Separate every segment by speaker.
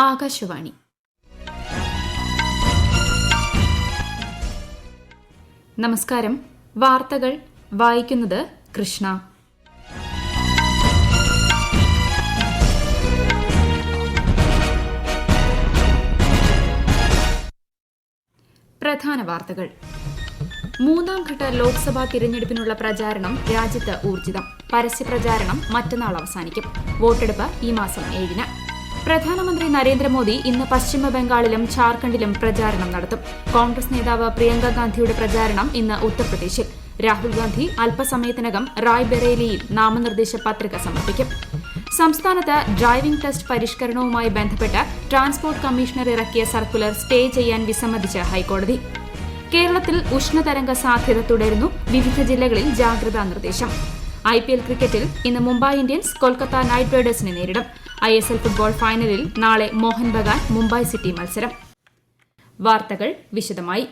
Speaker 1: ആകാശവാണി. നമസ്കാരം. വാർത്തകൾ വായിക്കുന്നത് കൃഷ്ണ. പ്രധാന വാർത്തകൾ. മൂന്നാം ഘട്ട ലോക്സഭാ തിരഞ്ഞെടുപ്പിനുള്ള പ്രചാരണം രാജ്യത്ത് ഊർജിതം. പരസ്യപ്രചാരണം മറ്റന്നാൾ അവസാനിക്കും. വോട്ടെടുപ്പ് ഈ മാസം 7-ന്. പ്രധാനമന്ത്രി നരേന്ദ്രമോദി ഇന്ന് പശ്ചിമ ബംഗാളിലും ഝാർഖണ്ഡിലും പ്രചാരണം നടത്തും. കോൺഗ്രസ് നേതാവ് പ്രിയങ്ക ഗാന്ധിയുടെ പ്രചാരണം ഇന്ന് ഉത്തർപ്രദേശിൽ. രാഹുൽ ഗാന്ധി അല്പസമയത്തിനകം റായ്ബറേലിയിൽ നാമനിർദ്ദേശ പത്രിക സമർപ്പിക്കും. സംസ്ഥാനത്ത് ഡ്രൈവിംഗ് ടെസ്റ്റ് പരിഷ്കരണവുമായി ബന്ധപ്പെട്ട് ട്രാൻസ്പോർട്ട് കമ്മീഷണർ ഇറക്കിയ സർക്കുലർ സ്റ്റേ ചെയ്യാൻ വിസമ്മതിച്ച് ഹൈക്കോടതി. കേരളത്തിൽ ഉഷ്ണതരംഗ സാധ്യത തുടരുന്നു. വിവിധ ജില്ലകളിൽ ജാഗ്രതാ നിർദ്ദേശം. IPL ക്രിക്കറ്റിൽ ഇന്ന് മുംബൈ ഇന്ത്യൻസ് കൊൽക്കത്ത നൈറ്റ് റൈഡേഴ്സിനെ നേരിടും. ISL ഫുട്ബോൾ ഫൈനലിൽ നാളെ മോഹൻ ബഗാൻ മുംബൈ സിറ്റി മത്സരം. വാർത്തകൾ വിശദമായി.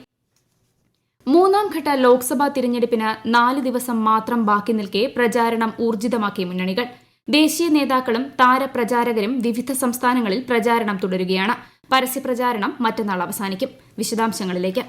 Speaker 1: മൂന്നാം ഘട്ട ലോക്സഭാ തിരഞ്ഞെടുപ്പിന് 4 ദിവസം മാത്രം ബാക്കി നിൽക്കെ പ്രചാരണം ഊർജിതമാക്കിയ മുന്നണികൾ. ദേശീയ നേതാക്കളും താരപ്രചാരകരും വിവിധ സംസ്ഥാനങ്ങളിൽ പ്രചാരണം തുടരുകയാണ്. പരസ്യപ്രചാരണം മറ്റന്നാൾ അവസാനിക്കും. വിശദാംശങ്ങളിലേക്ക്.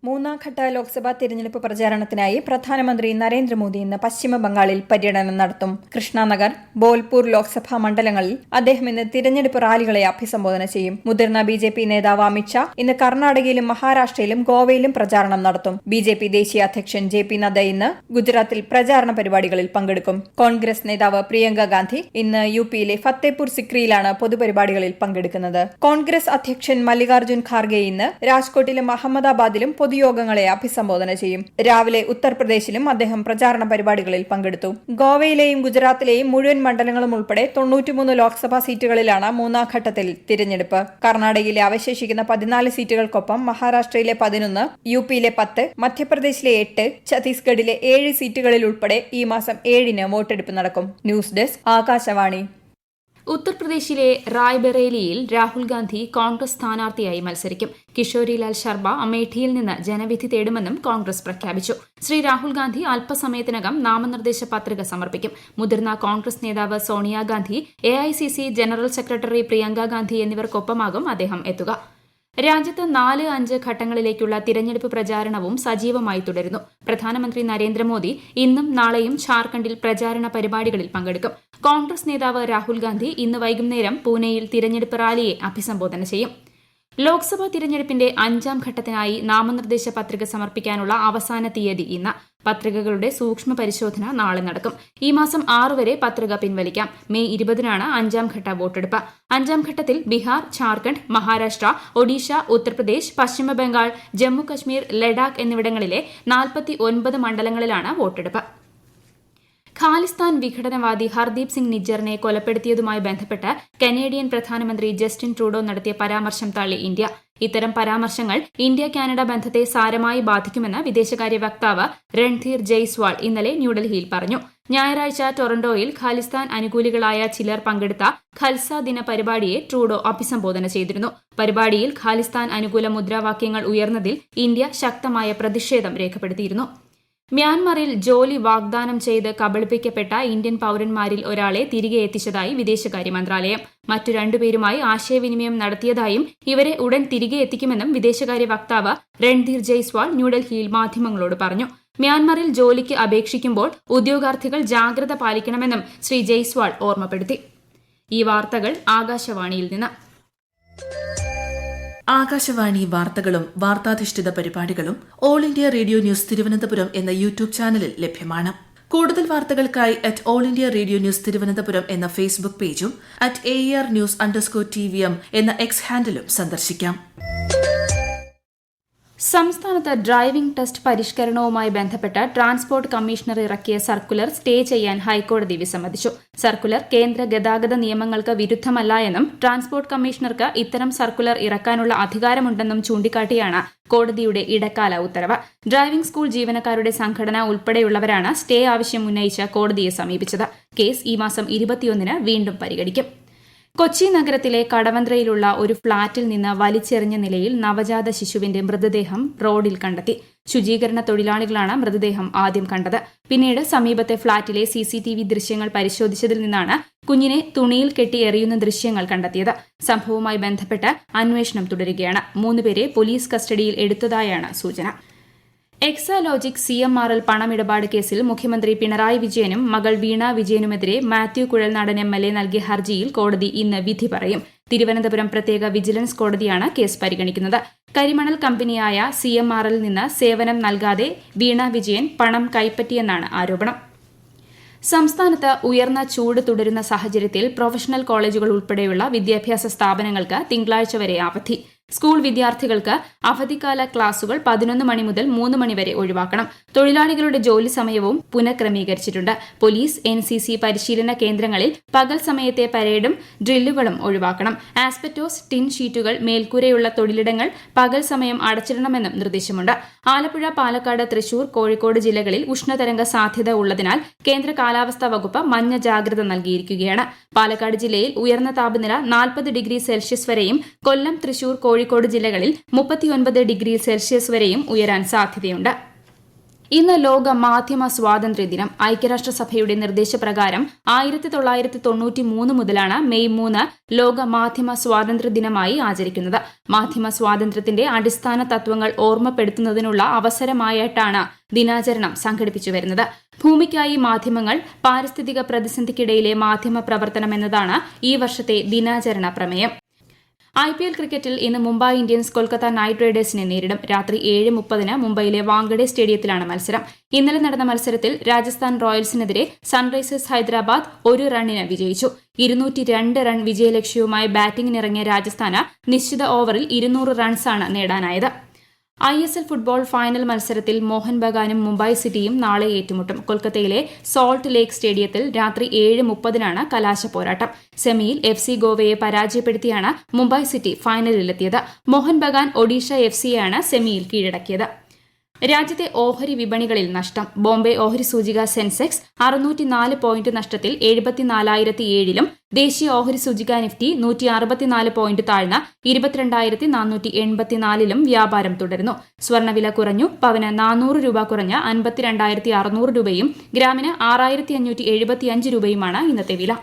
Speaker 2: മൂന്നാം ഘട്ട ലോക്സഭാ തിരഞ്ഞെടുപ്പ് പ്രചാരണത്തിനായി പ്രധാനമന്ത്രി നരേന്ദ്രമോദി ഇന്ന് പശ്ചിമ ബംഗാളിൽ പര്യടനം നടത്തും. കൃഷ്ണനഗർ, ബോൽപൂർ ലോക്സഭാ മണ്ഡലങ്ങളിൽ അദ്ദേഹം ഇന്ന് തിരഞ്ഞെടുപ്പ് റാലികളെ അഭിസംബോധന ചെയ്യും. മുതിർന്ന BJP നേതാവ് അമിത്ഷാ ഇന്ന് കർണാടകയിലും മഹാരാഷ്ട്രയിലും ഗോവയിലും പ്രചാരണം നടത്തും. BJP ദേശീയ അധ്യക്ഷൻ JP നദ്ദ ഇന്ന് ഗുജറാത്തിൽ പ്രചാരണ പരിപാടികളിൽ പങ്കെടുക്കും. കോൺഗ്രസ് നേതാവ് പ്രിയങ്ക ഗാന്ധി ഇന്ന് UPയിലെ ഫത്തേപൂർ സിക്രിയിലാണ് പൊതുപരിപാടികളിൽ പങ്കെടുക്കുന്നത്. കോൺഗ്രസ് അധ്യക്ഷൻ മല്ലികാർജ്ജുൻ ഖാർഗെ ഇന്ന് രാജ്കോട്ടിലും അഹമ്മദാബാദിലും പൊതുയോഗങ്ങളെ അഭിസംബോധന ചെയ്യും. രാവിലെ ഉത്തർപ്രദേശിലും അദ്ദേഹം പ്രചാരണ പരിപാടികളിൽ പങ്കെടുത്തു. ഗോവയിലെയും ഗുജറാത്തിലെയും മുഴുവൻ മണ്ഡലങ്ങളും ഉൾപ്പെടെ 93 ലോക്സഭാ സീറ്റുകളിലാണ് മൂന്നാം ഘട്ടത്തിൽ തിരഞ്ഞെടുപ്പ്. കർണാടകയിലെ അവശേഷിക്കുന്ന 14 സീറ്റുകൾക്കൊപ്പം മഹാരാഷ്ട്രയിലെ 11, UPയിലെ 10, മധ്യപ്രദേശിലെ 8, ഛത്തീസ്ഗഡിലെ 7 സീറ്റുകളിൽ ഉൾപ്പെടെ ഈ മാസം 7-ന് വോട്ടെടുപ്പ് നടക്കും. News desk Akashvani.
Speaker 1: ഉത്തർപ്രദേശിലെ റായ്ബറേലിയിൽ രാഹുൽ ഗാന്ധി കോൺഗ്രസ് സ്ഥാനാർത്ഥിയായി മത്സരിക്കും. കിഷോരിലാൽ ശർമ്മ അമേഠിയിൽ നിന്ന് ജനവിധി തേടുമെന്നും കോൺഗ്രസ് പ്രഖ്യാപിച്ചു. ശ്രീ രാഹുൽ ഗാന്ധി അല്പസമയത്തിനകം നാമനിർദ്ദേശ പത്രിക സമർപ്പിക്കും. മുതിർന്ന കോൺഗ്രസ് നേതാവ് Sonia Gandhi, AICC general secretary Priyanka Gandhi എന്നിവർക്കൊപ്പമാകും അദ്ദേഹം എത്തുക. രാജ്യത്ത് 4-5 ഘട്ടങ്ങളിലേക്കുള്ള തിരഞ്ഞെടുപ്പ് പ്രചാരണവും സജീവമായി തുടരുന്നു. പ്രധാനമന്ത്രി നരേന്ദ്രമോദി ഇന്നും നാളെയും ഝാർഖണ്ഡിൽ പ്രചാരണ പരിപാടികളിൽ പങ്കെടുക്കും. കോൺഗ്രസ് നേതാവ് രാഹുൽ ഗാന്ധി ഇന്ന് വൈകുന്നേരം പൂനെയിൽ തിരഞ്ഞെടുപ്പ് റാലിയെ അഭിസംബോധന ചെയ്യും. ലോക്സഭാ തിരഞ്ഞെടുപ്പിന്റെ 5ാം ഘട്ടത്തിനായി നാമനിർദ്ദേശ പത്രിക സമർപ്പിക്കാനുള്ള അവസാന തീയതി ഇന്ന്. പത്രികകളുടെ സൂക്ഷ്മ പരിശോധന നാളെ നടക്കും. ഈ മാസം 6 വരെ പത്രിക പിൻവലിക്കാം. മെയ് 20-നാണ് 5ാം ഘട്ട വോട്ടെടുപ്പ്. 5ാം ഘട്ടത്തിൽ ബീഹാർ, ഝാർഖണ്ഡ്, മഹാരാഷ്ട്ര, ഒഡീഷ, ഉത്തർപ്രദേശ്, പശ്ചിമ ബംഗാൾ, ജമ്മു കശ്മീർ, ലഡാക്ക് എന്നിവിടങ്ങളിലെ 49 മണ്ഡലങ്ങളിലാണ് വോട്ടെടുപ്പ്. ഖാലിസ്ഥാൻ വിഘടനവാദി ഹർദീപ് സിംഗ് നിജ്ജറിനെ കൊലപ്പെടുത്തിയതുമായി ബന്ധപ്പെട്ട് കനേഡിയൻ പ്രധാനമന്ത്രി ജസ്റ്റിൻ ട്രൂഡോ നടത്തിയ പരാമർശം തള്ളി ഇന്ത്യ. ഇത്തരം പരാമർശങ്ങൾ ഇന്ത്യ കാനഡ ബന്ധത്തെ സാരമായി ബാധിക്കുമെന്ന് വിദേശകാര്യ വക്താവ് രൺധീർ ജയ്സ്വാൾ ഇന്നലെ ന്യൂഡൽഹിയിൽ പറഞ്ഞു. ഞായറാഴ്ച ടൊറന്റോയിൽ ഖാലിസ്ഥാൻ അനുകൂലികളായ ചിലർ പങ്കെടുത്ത ഖൽസ ദിന പരിപാടിയെ ട്രൂഡോ അഭിസംബോധന ചെയ്തിരുന്നു. പരിപാടിയിൽ ഖാലിസ്ഥാൻ അനുകൂല മുദ്രാവാക്യങ്ങൾ ഉയർന്നതിൽ ഇന്ത്യ ശക്തമായ പ്രതിഷേധം രേഖപ്പെടുത്തിയിരുന്നു. മ്യാൻമറിൽ ജോലി വാഗ്ദാനം ചെയ്ത് കബളിപ്പിക്കപ്പെട്ട ഇന്ത്യൻ പൌരന്മാരിൽ ഒരാളെ തിരികെ എത്തിച്ചതായി വിദേശകാര്യ മന്ത്രാലയം. മറ്റു 2 പേരുമായി ആശയവിനിമയം നടത്തിയതായും ഇവരെ ഉടൻ തിരികെ എത്തിക്കുമെന്നും വിദേശകാര്യ വക്താവ് രൺധീർ ജയ്സ്വാൾ ന്യൂഡൽഹിയിൽ മാധ്യമങ്ങളോട് പറഞ്ഞു. മ്യാൻമറിൽ ജോലിക്ക് അപേക്ഷിക്കുമ്പോൾ ഉദ്യോഗാർത്ഥികൾ ജാഗ്രത പാലിക്കണമെന്നും ശ്രീ ജയ്സ്വാൾ ഓർമ്മപ്പെടുത്തി. ഈ വാർത്തകൾ ആകാശവാണിയിൽ നിന്ന്.
Speaker 3: ആകാശവാണി വാർത്തകളും വാർത്താധിഷ്ഠിത പരിപാടികളും all India radio news Thiruvananthapuram എന്ന യൂട്യൂബ് ചാനലിൽ ലഭ്യമാണ്. കൂടുതൽ വാർത്തകൾക്കായി @AllIndia Radio News തിരുവനന്തപുരം എന്ന ഫേസ്ബുക്ക് പേജും @AERnews_TVM എന്ന X ഹാൻഡിലും സന്ദർശിക്കാം.
Speaker 1: സംസ്ഥാനത്ത് ഡ്രൈവിംഗ് ടെസ്റ്റ് പരിഷ്കരണവുമായി ബന്ധപ്പെട്ട് ട്രാൻസ്പോർട്ട് കമ്മീഷണർ ഇറക്കിയ സർക്കുലർ സ്റ്റേ ചെയ്യാൻ ഹൈക്കോടതി വിസമ്മതിച്ചു. സർക്കുലർ കേന്ദ്ര ഗതാഗത നിയമങ്ങൾക്ക് വിരുദ്ധമല്ല എന്നും ട്രാൻസ്പോർട്ട് കമ്മീഷണർക്ക് ഇത്തരം സർക്കുലർ ഇറക്കാനുള്ള അധികാരമുണ്ടെന്നും ചൂണ്ടിക്കാട്ടിയാണ് കോടതിയുടെ ഇടക്കാല ഉത്തരവ്. ഡ്രൈവിംഗ് സ്കൂൾ ജീവനക്കാരുടെ സംഘടന ഉൾപ്പെടെയുള്ളവരാണ് സ്റ്റേ ആവശ്യം ഉന്നയിച്ച് കോടതിയെ സമീപിച്ചത്. കേസ് ഈ മാസം 21-ന് വീണ്ടും പരിഗണിക്കും. കൊച്ചി നഗരത്തിലെ കടവന്ത്രയിലുള്ള ഒരു ഫ്ളാറ്റിൽ നിന്ന് വലിച്ചെറിഞ്ഞ നിലയിൽ നവജാത ശിശുവിന്റെ മൃതദേഹം റോഡിൽ കണ്ടെത്തി. ശുചീകരണ തൊഴിലാളികളാണ് മൃതദേഹം ആദ്യം കണ്ടത്. പിന്നീട് സമീപത്തെ ഫ്ളാറ്റിലെ CCTV ദൃശ്യങ്ങൾ പരിശോധിച്ചതിൽ നിന്നാണ് കുഞ്ഞിനെ തുണിയിൽ കെട്ടി എറിയുന്ന ദൃശ്യങ്ങൾ കണ്ടെത്തിയത്. സംഭവവുമായി ബന്ധപ്പെട്ട് അന്വേഷണം തുടരുകയാണ്. 3 പേരെ പോലീസ് കസ്റ്റഡിയിൽ എടുത്തതായാണ് സൂചന. എക്സാലോജിക് CMRL പണമിടപാട് കേസിൽ മുഖ്യമന്ത്രി പിണറായി വിജയനും മകൾ വീണ വിജയനുമെതിരെ മാത്യു കുഴൽനാടൻ MLA നൽകിയ ഹർജിയിൽ കോടതി ഇന്ന് വിധി പറയും. തിരുവനന്തപുരം പ്രത്യേക വിജിലൻസ് കോടതിയാണ് കേസ് പരിഗണിക്കുന്നത്. കരിമണൽ കമ്പനിയായ CMRL നിന്ന് സേവനം നൽകാതെ വീണ വിജയൻ പണം കൈപ്പറ്റിയെന്നാണ് ആരോപണം. സംസ്ഥാനത്ത് ഉയർന്ന ചൂട് തുടരുന്ന സാഹചര്യത്തിൽ പ്രൊഫഷണൽ കോളേജുകൾ ഉൾപ്പെടെയുള്ള വിദ്യാഭ്യാസ സ്ഥാപനങ്ങൾക്ക് തിങ്കളാഴ്ച വരെ അവധി. സ്കൂൾ വിദ്യാർത്ഥികൾക്ക് അവധിക്കാല ക്ലാസുകൾ 11 മണി മുതൽ 3 മണി വരെ ഒഴിവാക്കണം. തൊഴിലാളികളുടെ ജോലി സമയവും പുനഃക്രമീകരിച്ചിട്ടുണ്ട്. പോലീസ്, NCC പരിശീലന കേന്ദ്രങ്ങളിൽ പകൽ സമയത്തെ പരേഡും ഡ്രില്ലുകളും ഒഴിവാക്കണം. ആസ്പെറ്റോസ്, ടിൻ ഷീറ്റുകൾ, മേൽക്കൂരയുള്ള തൊഴിലിടങ്ങൾ പകൽ സമയം അടച്ചിടണമെന്നും നിർദ്ദേശമുണ്ട്. ആലപ്പുഴ, പാലക്കാട്, തൃശൂർ, കോഴിക്കോട് ജില്ലകളിൽ ഉഷ്ണതരംഗ സാധ്യത ഉള്ളതിനാൽ കേന്ദ്ര കാലാവസ്ഥാ വകുപ്പ് മഞ്ഞ ജാഗ്രത നൽകിയിരിക്കുകയാണ്. പാലക്കാട് ജില്ലയിൽ ഉയർന്ന താപനില 40 ഡിഗ്രി സെൽഷ്യസ് വരെയും, കൊല്ലം, തൃശൂർ, കോഴിക്കോട് ജില്ലകളിൽ 39 ഡിഗ്രി സെൽഷ്യസ് വരെയും ഉയരാൻ സാധ്യതയുണ്ട്. ഇന്ന് ലോക മാധ്യമ സ്വാതന്ത്ര്യ ദിനം. ഐക്യരാഷ്ട്രസഭയുടെ നിർദ്ദേശപ്രകാരം 1993 മുതലാണ് മെയ് 3 ലോക മാധ്യമ സ്വാതന്ത്ര്യ ദിനമായി ആചരിക്കുന്നത്. മാധ്യമ സ്വാതന്ത്ര്യത്തിന്റെ അടിസ്ഥാന തത്വങ്ങൾ ഓർമ്മപ്പെടുത്തുന്നതിനുള്ള അവസരമായിട്ടാണ് ദിനാചരണം സംഘടിപ്പിച്ചു വരുന്നത്. ഭൂമിക്കായി മാധ്യമങ്ങൾ, പാരിസ്ഥിതിക പ്രതിസന്ധിക്കിടയിലെ മാധ്യമ പ്രവർത്തനം എന്നതാണ് ഈ വർഷത്തെ ദിനാചരണ പ്രമേയം. IPL ക്രിക്കറ്റിൽ ഇന്ന് മുംബൈ ഇന്ത്യൻസ് കൊൽക്കത്ത നൈറ്റ് റൈഡേഴ്സിനെ നേരിടും. രാത്രി 7:30 മുംബൈയിലെ വാങ്കഡെ സ്റ്റേഡിയത്തിലാണ് മത്സരം. ഇന്നലെ നടന്ന മത്സരത്തിൽ രാജസ്ഥാൻ റോയൽസിനെതിരെ സൺറൈസേഴ്സ് ഹൈദരാബാദ് 1 റണ്ണിന് വിജയിച്ചു. 202 റൺ വിജയലക്ഷ്യവുമായി ബാറ്റിംഗിനിറങ്ങിയ രാജസ്ഥാന് നിശ്ചിത ഓവറിൽ 200 റൺസാണ് നേടാനായത്. ISL ഫുട്ബോൾ ഫൈനൽ മത്സരത്തിൽ മോഹൻ ബഗാനും മുംബൈ സിറ്റിയും നാളെ ഏറ്റുമുട്ടും. കൊൽക്കത്തയിലെ സോൾട്ട് ലേക്ക് സ്റ്റേഡിയത്തിൽ രാത്രി 7:30 കലാശ പോരാട്ടം. സെമിയിൽ FC ഗോവയെ പരാജയപ്പെടുത്തിയാണ് മുംബൈ സിറ്റി ഫൈനലിലെത്തിയത്. മോഹൻ ബഗാൻ ഒഡീഷ FCയെയാണ് സെമിയിൽ കീഴടക്കിയത്. രാജ്യത്തെ ഓഹരി വിപണികളിൽ നഷ്ടം. ബോംബെ ഓഹരി സൂചിക സെൻസെക്സ് 604 പോയിന്റ് നഷ്ടത്തിൽ 74,007ലും, ദേശീയ ഓഹരി സൂചിക നിഫ്റ്റി 164 പോയിന്റ് താഴ്ന്ന് 22,484ലും വ്യാപാരം തുടരുന്നു. സ്വർണ്ണവില കുറഞ്ഞു. പവന് 400 രൂപ കുറഞ്ഞ് 52,600 രൂപയും ഗ്രാമിന് 6,575 രൂപയുമാണ് ഇന്നത്തെ വില.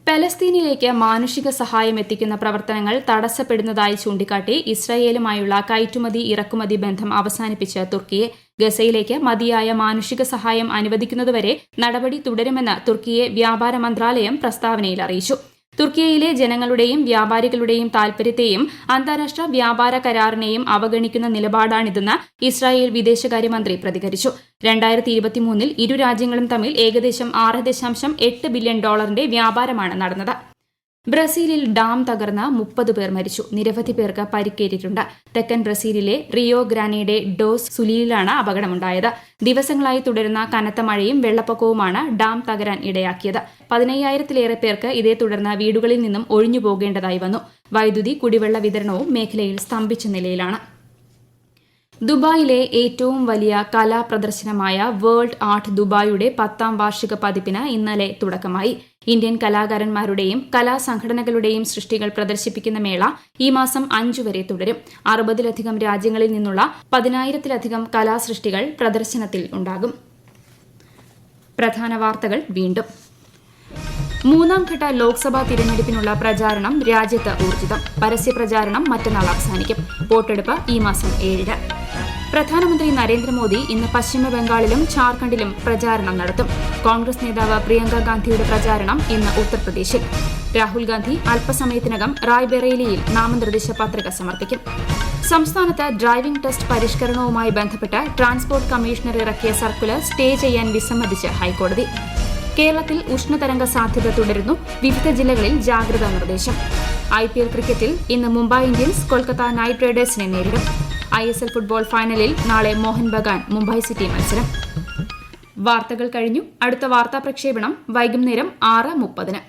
Speaker 1: പലസ്തീനിലേക്ക് മാനുഷിക സഹായം എത്തിക്കുന്ന പ്രവർത്തനങ്ങൾ തടസ്സപ്പെടുന്നതായി ചൂണ്ടിക്കാട്ടി ഇസ്രായേലുമായുള്ള കയറ്റുമതി ഇറക്കുമതി ബന്ധം അവസാനിപ്പിച്ച് തുർക്കിയെ. ഗസയിലേക്ക് മതിയായ മാനുഷിക സഹായം അനുവദിക്കുന്നതുവരെ നടപടി തുടരുമെന്ന് തുർക്കിയെ വ്യാപാര മന്ത്രാലയം പ്രസ്താവനയിൽ അറിയിച്ചു. തുർക്കിയയിലെ ജനങ്ങളുടെയും വ്യാപാരികളുടെയും താൽപര്യത്തെയും അന്താരാഷ്ട്ര വ്യാപാര കരാറിനെയും അവഗണിക്കുന്ന നിലപാടാണിതെന്ന് ഇസ്രായേൽ വിദേശകാര്യമന്ത്രി പ്രതികരിച്ചു. 2023 ഇരു രാജ്യങ്ങളും തമ്മിൽ ഏകദേശം $6.8 ബില്യൺ വ്യാപാരമാണ് നടന്നത്. ബ്രസീലിൽ ഡാം തകർന്ന് 30 പേർ മരിച്ചു. നിരവധി പേർക്ക് പരിക്കേറ്റിട്ടുണ്ട്. തെക്കൻ ബ്രസീലിലെ റിയോ ഗ്രാനേഡെ ഡോസ് സുലിയിലാണ് അപകടമുണ്ടായത്. ദിവസങ്ങളായി തുടരുന്ന കനത്ത മഴയും വെള്ളപ്പൊക്കവുമാണ് ഡാം തകരാൻ ഇടയാക്കിയത്. 15,000-ലേറെ പേർക്ക് ഇതേ തുടർന്ന് വീടുകളിൽ നിന്നും ഒഴിഞ്ഞു പോകേണ്ടതായി വന്നു. വൈദ്യുതി, കുടിവെള്ള വിതരണവും മേഖലയിൽ സ്തംഭിച്ച നിലയിലാണ്. ദുബായിലെ ഏറ്റവും വലിയ കലാപ്രദർശനമായ വേൾഡ് ആർട്ട് ദുബായിയുടെ 10ാം വാർഷിക പതിപ്പിന് ഇന്നലെ തുടക്കമായി. ഇന്ത്യൻ കലാകാരന്മാരുടെയും കലാസംഘടനകളുടെയും സൃഷ്ടികൾ പ്രദർശിപ്പിക്കുന്ന മേള ഈ മാസം 5 വരെ തുടരും. 60-ലധികം രാജ്യങ്ങളിൽ നിന്നുള്ള 10,000-ലധികം കലാസൃഷ്ടികൾ പ്രദർശനത്തിൽ ഉണ്ടാകും. പ്രധാന വാർത്തകൾ വീണ്ടും. 3ാം ഘട്ട ലോക്സഭാ തിരഞ്ഞെടുപ്പിനുള്ള പ്രചാരണം രാജ്യത്ത് ഊർജിതം. പരസ്യപ്രചാരണം മറ്റന്നാൾ അവസാനിക്കും. വോട്ടെടുപ്പ് ഈ മാസം 7-ന്. പ്രധാനമന്ത്രി നരേന്ദ്രമോദി ഇന്ന് പശ്ചിമബംഗാളിലും ഝാർഖണ്ഡിലും പ്രചാരണം നടത്തും. കോൺഗ്രസ് നേതാവ് പ്രിയങ്ക ഗാന്ധിയുടെ പ്രചാരണം ഇന്ന് ഉത്തർപ്രദേശിൽ. രാഹുൽ ഗാന്ധി അല്പസമയത്തിനകം റായ്ബറേലിയിൽ നാമനിർദ്ദേശ പത്രിക സമർപ്പിക്കും. സംസ്ഥാനത്ത് ഡ്രൈവിംഗ് ടെസ്റ്റ് പരിഷ്കരണവുമായി ബന്ധപ്പെട്ട് ട്രാൻസ്പോർട്ട് കമ്മീഷണർ ഇറക്കിയ സർക്കുലർ സ്റ്റേ ചെയ്യാൻ വിസമ്മതിച്ച് ഹൈക്കോടതി. കേരളത്തിൽ ഉഷ്ണതരംഗ സാധ്യത തുടരുന്നു. വിവിധ ജില്ലകളിൽ ജാഗ്രതാ നിർദ്ദേശം. IPL ക്രിക്കറ്റിൽ ഇന്ന് മുംബൈ ഇന്ത്യൻസ് കൊൽക്കത്ത നൈറ്റ് റൈഡേഴ്സിനെ നേരിടും. ISL ഫുട്ബോൾ ഫൈനലിൽ നാളെ മോഹൻ ബഗാൻ മുംബൈ സിറ്റി മത്സരം. വാർത്തകൾ കഴിഞ്ഞു. അടുത്ത വാർത്താ പ്രക്ഷേപണം വൈകുന്നേരം 6:30.